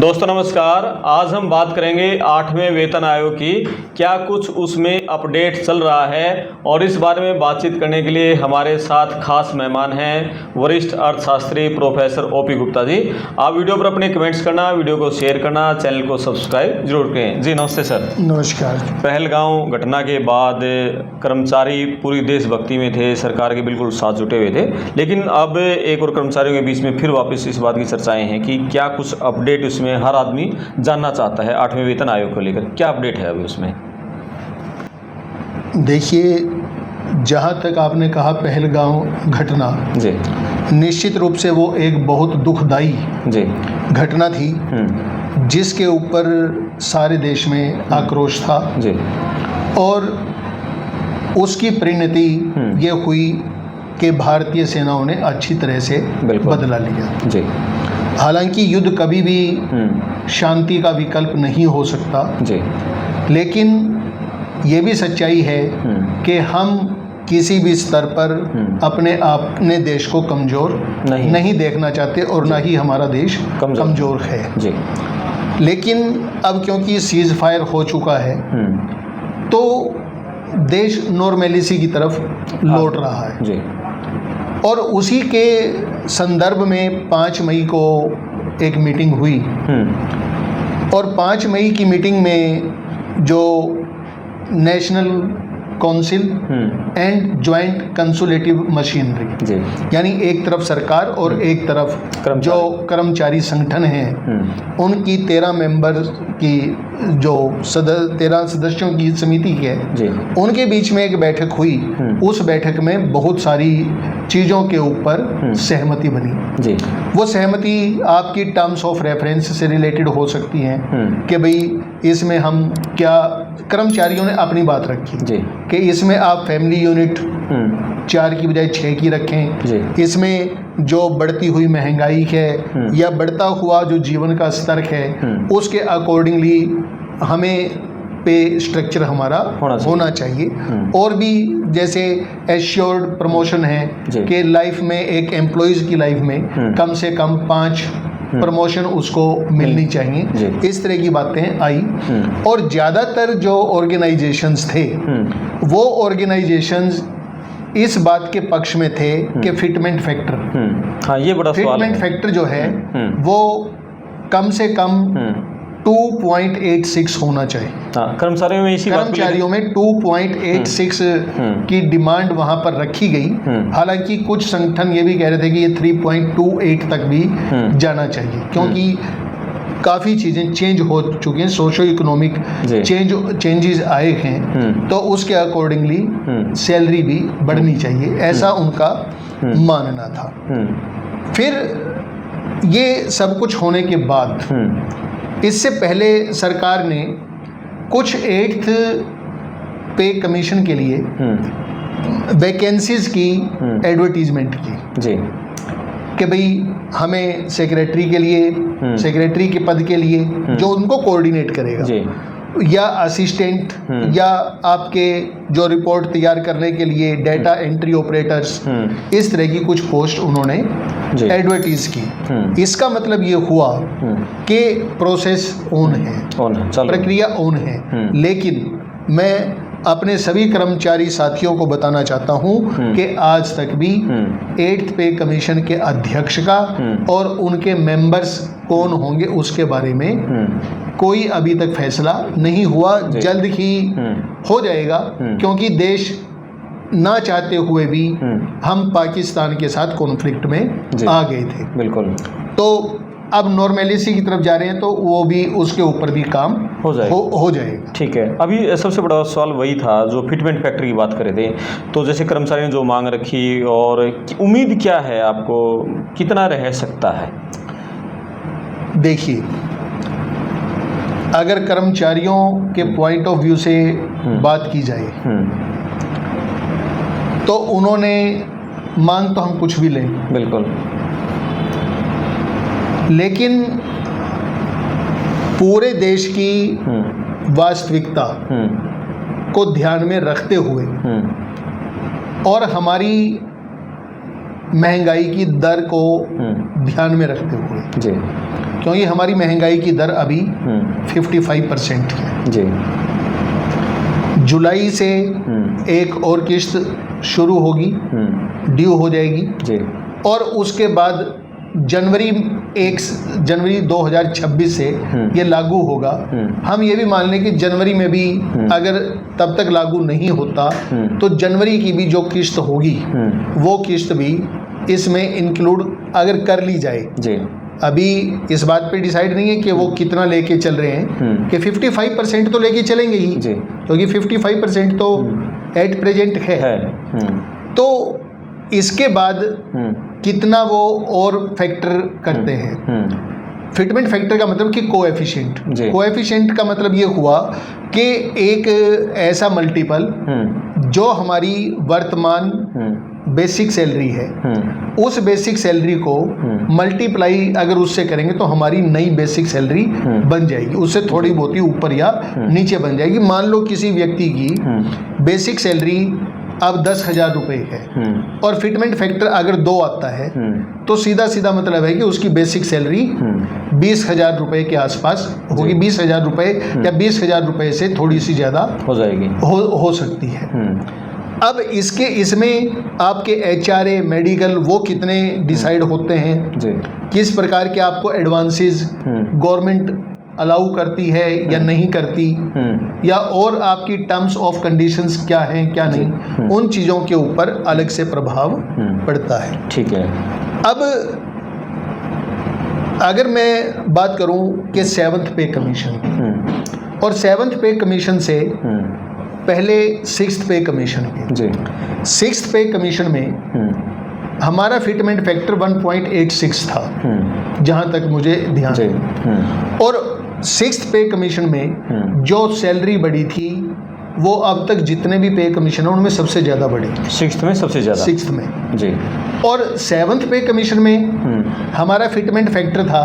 दोस्तों नमस्कार। आज हम बात करेंगे 8वें वेतन आयोग की, क्या कुछ उसमें अपडेट चल रहा है। और इस बारे में बातचीत करने के लिए हमारे साथ खास मेहमान हैं वरिष्ठ अर्थशास्त्री प्रोफेसर ओपी गुप्ता जी। आप वीडियो पर अपने कमेंट्स करना, वीडियो को शेयर करना, चैनल को सब्सक्राइब जरूर करें। जी नमस्ते सर। नमस्कार। पहलगांव घटना के बाद कर्मचारी पूरी देशभक्ति में थे, सरकार के बिल्कुल साथ जुटे हुए थे, लेकिन अब एक और कर्मचारियों के बीच में फिर वापस इस बात की चर्चाएं हैं कि क्या कुछ अपडेट उसमें हर आदमी जानना चाहता है। 8वें वेतन आयोग को लेकर क्या अपडेट है अभी उसमें? देखिए, जहाँ तक आपने कहा पहलगांव घटना, जी निश्चित रूप से वो एक बहुत दुखदाई जी घटना थी जिसके ऊपर सारे देश में आक्रोश था जी। और उसकी परिणति ये हुई कि भारतीय सेनाओं ने अच्छी तरह से बदला लिया जी। हालांकि युद्ध कभी भी शांति का विकल्प नहीं हो सकता जी, लेकिन ये भी सच्चाई है कि हम किसी भी स्तर पर अपने देश को कमज़ोर नहीं देखना चाहते और ना ही हमारा देश कमज़ोर है जी। लेकिन अब क्योंकि सीज़ फायर हो चुका है तो देश नॉर्मेलिसी की तरफ लौट रहा है जी। और उसी के संदर्भ में 5 मई को एक मीटिंग हुई और 5 मई की मीटिंग में जो national council and joint consultative machinery, यानी एक तरफ सरकार और एक तरफ जो कर्मचारी संगठन हैं, उनकी 13 मेंबर की जो 13 सदस्यों की समिति है, उनके बीच में एक बैठक हुई। उस बैठक में बहुत सारी चीज़ों के ऊपर सहमति बनी जी। वो सहमति आपकी टर्म्स ऑफ रेफरेंस से रिलेटेड हो सकती हैं कि भाई इसमें हम क्या, कर्मचारियों ने अपनी बात रखी जी कि इसमें आप फैमिली यूनिट 4 की बजाय 6 की रखें। इसमें जो बढ़ती हुई महंगाई है या बढ़ता हुआ जो जीवन का स्तर है उसके अकॉर्डिंगली हमें पे स्ट्रक्चर हमारा होना चाहिए। और भी जैसे एश्योर्ड प्रमोशन है कि लाइफ में एक एम्प्लॉइज़ की लाइफ में कम से कम 5 प्रमोशन उसको मिलनी चाहिए। इस तरह की बातें आई और ज़्यादातर जो ऑर्गेनाइजेशंस थे वो ऑर्गेनाइजेशंस इस बात के पक्ष में थे कि फिटमेंट फैक्टर, हाँ ये बड़ा सवाल है। फिटमेंट फैक्टर जो है वो कम से कम 2.86 होना चाहिए। हाँ, कर्मचारियों में 2.86 की डिमांड वहां पर रखी गई। हालांकि कुछ संगठन ये भी कह रहे थे कि ये 3.28 तक भी जाना चाहिए, क्योंकि काफ़ी चीज़ें चेंज हो चुकी हैं, सोशो इकोनॉमिक चेंजेस आए हैं, तो उसके अकॉर्डिंगली सैलरी भी बढ़नी चाहिए, ऐसा उनका मानना था। फिर ये सब कुछ होने के बाद इससे पहले सरकार ने कुछ 8th पे कमीशन के लिए वैकेंसीज की एडवर्टीजमेंट की जी कि भाई हमें सेक्रेटरी के लिए, सेक्रेटरी के पद के लिए जो उनको कोऑर्डिनेट करेगा जी, या असिस्टेंट या आपके जो रिपोर्ट तैयार करने के लिए डेटा एंट्री ऑपरेटर्स, इस तरह की कुछ पोस्ट उन्होंने एडवर्टीज की। इसका मतलब ये हुआ कि प्रोसेस ऑन है, प्रक्रिया ऑन है। लेकिन मैं अपने सभी कर्मचारी साथियों को बताना चाहता हूं कि आज तक भी 8th पे कमीशन के अध्यक्ष का और उनके मेंबर्स कौन होंगे उसके बारे में कोई अभी तक फैसला नहीं हुआ। जल्द ही हो जाएगा, क्योंकि देश ना चाहते हुए भी हम पाकिस्तान के साथ कॉन्फ्लिक्ट में आ गए थे। बिल्कुल। तो अब नॉर्मेलिसी की तरफ जा रहे हैं, तो वो भी उसके ऊपर भी काम हो जाएगा। ठीक है। अभी सबसे बड़ा सवाल वही था जो फिटमेंट फैक्टर की बात कर रहे थे, तो जैसे कर्मचारियों ने जो मांग रखी और उम्मीद क्या है आपको, कितना रह सकता है? देखिए, अगर कर्मचारियों के पॉइंट ऑफ व्यू से बात की जाए तो उन्होंने मांग तो हम कुछ भी लें, बिल्कुल, लेकिन पूरे देश की वास्तविकता को ध्यान में रखते हुए और हमारी महंगाई की दर को ध्यान में रखते हुए जी क्योंकि हमारी महंगाई की दर अभी 55% है जी। जुलाई से एक और किस्त शुरू होगी, ड्यू हो जाएगी जी। और उसके बाद जनवरी 2026 से ये लागू होगा। हम ये भी मान लें कि जनवरी में भी अगर तब तक लागू नहीं होता तो जनवरी की भी जो किस्त होगी वो किस्त भी इसमें इंक्लूड अगर कर ली जाए जी। अभी इस बात पे डिसाइड नहीं है कि वो कितना लेके चल रहे हैं कि 55% तो लेके चलेंगे ही जी। क्योंकि 55% तो एट प्रेजेंट है। तो इसके बाद कितना वो और फैक्टर करते हैं। फिटमेंट फैक्टर का मतलब कि कोएफिशिएंट का मतलब ये हुआ कि एक ऐसा मल्टीपल जो हमारी वर्तमान बेसिक सैलरी है उस बेसिक सैलरी को मल्टीप्लाई अगर उससे करेंगे तो हमारी नई बेसिक सैलरी बन जाएगी, उससे थोड़ी बहुत ही ऊपर या नीचे बन जाएगी। मान लो किसी व्यक्ति की बेसिक सैलरी अब 10,000 रुपये है और फिटमेंट फैक्टर अगर 2 आता है तो सीधा सीधा मतलब है कि उसकी बेसिक सैलरी 20,000 रुपये के आसपास होगी। 20,000 रुपये या 20,000 रुपये से थोड़ी सी ज़्यादा हो जाएगी, हो सकती है। अब इसमें आपके HRA मेडिकल वो कितने डिसाइड होते हैं जी। किस प्रकार के आपको एडवांसेस गवर्नमेंट अलाउ करती है या नहीं करती, या और आपकी टर्म्स ऑफ कंडीशंस क्या हैं क्या नहीं, उन चीज़ों के ऊपर अलग से प्रभाव पड़ता है। ठीक है। अब अगर मैं बात करूं कि 7th पे कमीशन की, और 7th पे कमीशन से पहले 6th पे कमीशन की। 6th पे कमीशन में हमारा फिटमेंट फैक्टर 1.86 था जहां तक मुझे ध्यान है। और 6th पे कमीशन में जो सैलरी बढ़ी थी वो अब तक जितने भी पे कमीशन है उनमें सबसे ज़्यादा बढ़ी। 6th में सबसे ज़्यादा, 6th में जी। और 7th पे कमीशन में हमारा फिटमेंट फैक्टर था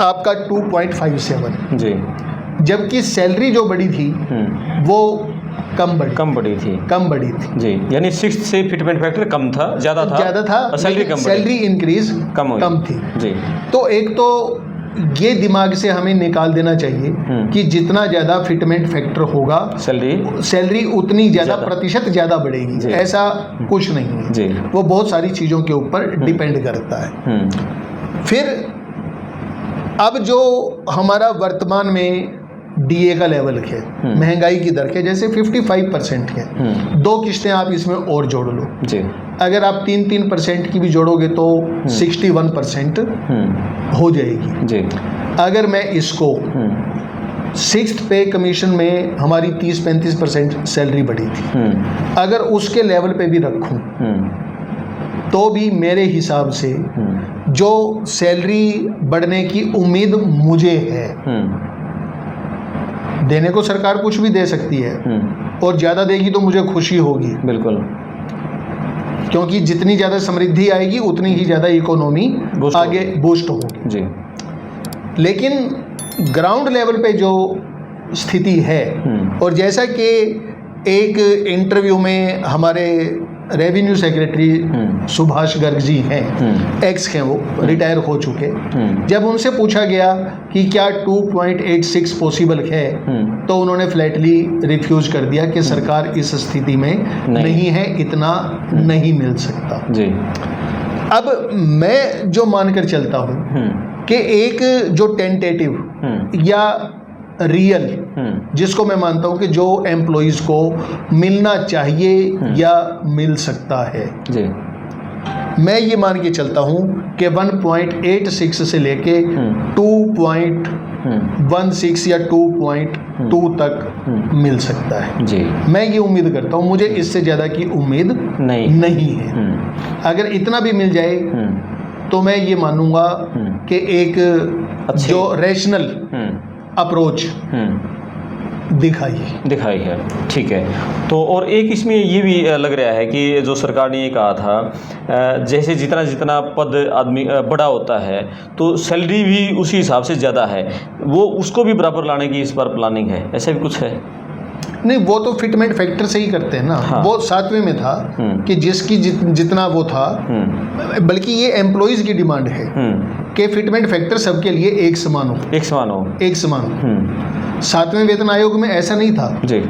आपका 2.57 जी, जबकि सैलरी जो बढ़ी थी वो कम बढ़ी थी जी। यानी 6th से फिटमेंट फैक्टर कम था, ज़्यादा था, सैलरी इंक्रीज कम थी जी। तो एक तो ये दिमाग से हमें निकाल देना चाहिए कि जितना ज़्यादा फिटमेंट फैक्टर होगा सैलरी उतनी ज़्यादा प्रतिशत ज़्यादा बढ़ेगी, ऐसा कुछ नहीं है जी। वो बहुत सारी चीज़ों के ऊपर डिपेंड करता है। फिर अब जो हमारा वर्तमान में DA का लेवल है, महंगाई की दर के जैसे 55% है, 2 किस्तें आप इसमें और जोड़ लो जी। अगर आप 3% की भी जोड़ोगे तो 61% हो जाएगी जी। अगर मैं इसको 6th पे कमीशन में हमारी 30-35% सैलरी बढ़ी थी, अगर उसके लेवल पे भी रखूं तो भी मेरे हिसाब से जो सैलरी बढ़ने की उम्मीद मुझे है, देने को सरकार कुछ भी दे सकती है और ज़्यादा देगी तो मुझे खुशी होगी बिल्कुल, क्योंकि जितनी ज़्यादा समृद्धि आएगी उतनी ही ज़्यादा इकोनॉमी आगे बूस्ट होगी जी। लेकिन ग्राउंड लेवल पे जो स्थिति है, और जैसा कि एक इंटरव्यू में हमारे रेवेन्यू सेक्रेटरी सुभाष गर्ग जी हैं, एक्स हैं, वो रिटायर हो चुके, जब उनसे पूछा गया कि क्या 2.86 पॉसिबल है तो उन्होंने फ्लैटली रिफ्यूज कर दिया कि सरकार इस स्थिति में नहीं है, इतना नहीं मिल सकता जी। अब मैं जो मानकर चलता हूँ कि एक जो टेंटेटिव या रियल, जिसको मैं मानता हूं कि जो एम्प्लॉइज़ को मिलना चाहिए या मिल सकता है जी, मैं ये मान के चलता हूं कि 1.86 से लेके 2.16 या 2.2 तक मिल सकता है जी। मैं ये उम्मीद करता हूं, मुझे इससे ज़्यादा की उम्मीद नहीं है। अगर इतना भी मिल जाए तो मैं ये मानूंगा कि एक जो रैशनल अप्रोच दिखाई है। ठीक है। तो और एक इसमें ये भी लग रहा है कि जो सरकार ने ये कहा था, जैसे जितना जितना पद आदमी बड़ा होता है तो सैलरी भी उसी हिसाब से ज़्यादा है, वो उसको भी बराबर लाने की इस बार प्लानिंग है, ऐसा भी कुछ है? नहीं, वो तो फिटमेंट फैक्टर से ही करते हैं ना। हाँ। वो 7वें में था कि जिसकी जितना वो था, बल्कि ये एम्प्लॉइज की डिमांड है कि फिटमेंट फैक्टर सबके लिए एक समान हो। एक समान हो। 7वें वेतन आयोग में ऐसा नहीं था जी।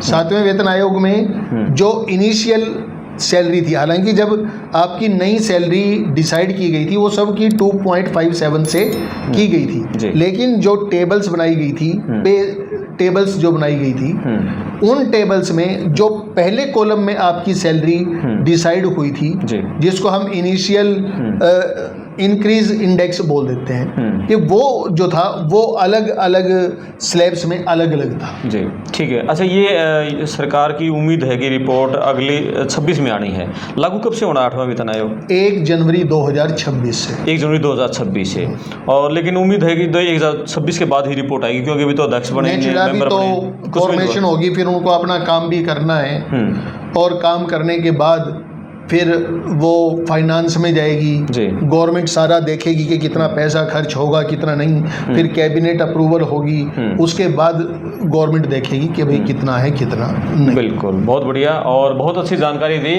7वें वेतन आयोग में जो इनिशियल सैलरी थी, हालांकि जब आपकी नई सैलरी डिसाइड की गई थी वो सब की 2.57 से की गई थी, लेकिन जो टेबल्स बनाई गई थी, पे टेबल्स जो बनाई गई थी, उन टेबल्स में जो पहले कॉलम में आपकी सैलरी डिसाइड हुई थी, जिसको हम इनिशियल इंक्रीज इंडेक्स बोल देते हैं, कि वो जो था वो अलग अलग स्लैब्स में अलग अलग था। जी, ठीक है। अच्छा, ये सरकार की उम्मीद है कि रिपोर्ट अगले 26 में आनी है। लागू कब से होना 8वां वेतन आयोग? 1 जनवरी 2026 से। 1 जनवरी 2026 से। और लेकिन उम्मीद है कि 2026 के बाद ही रिपोर्ट आएगी, क्योंकि अभी तो अध्यक्ष बनेंगे, मेंबर तो फॉर्मेशन होगी, फिर उनको अपना काम भी करना है, और काम करने के बाद फिर वो फाइनेंस में जाएगी, गवर्नमेंट सारा देखेगी कि कितना पैसा खर्च होगा, कितना नहीं, फिर कैबिनेट अप्रूवल होगी, उसके बाद गवर्नमेंट देखेगी कि भाई कितना है कितना नहीं। बिल्कुल, बहुत बढ़िया और बहुत अच्छी जानकारी दी।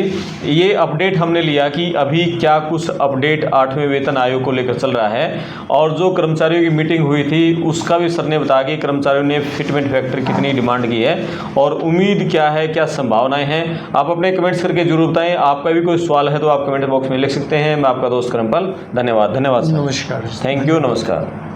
ये अपडेट हमने लिया कि अभी क्या कुछ अपडेट 8वें वेतन आयोग को लेकर चल रहा है, और जो कर्मचारियों की मीटिंग हुई थी उसका भी सर ने बताया कि कर्मचारियों ने फिटमेंट फैक्टर कितनी डिमांड की है और उम्मीद क्या है, क्या संभावनाएं हैं। आप अपने कमेंट्स करके जरूर बताएं। आपका भी कोई सवाल है तो आप कमेंट बॉक्स में लिख सकते हैं। मैं आपका दोस्त करमपाल, धन्यवाद। धन्यवाद सर। नमस्कार। थैंक यू, नमस्कार।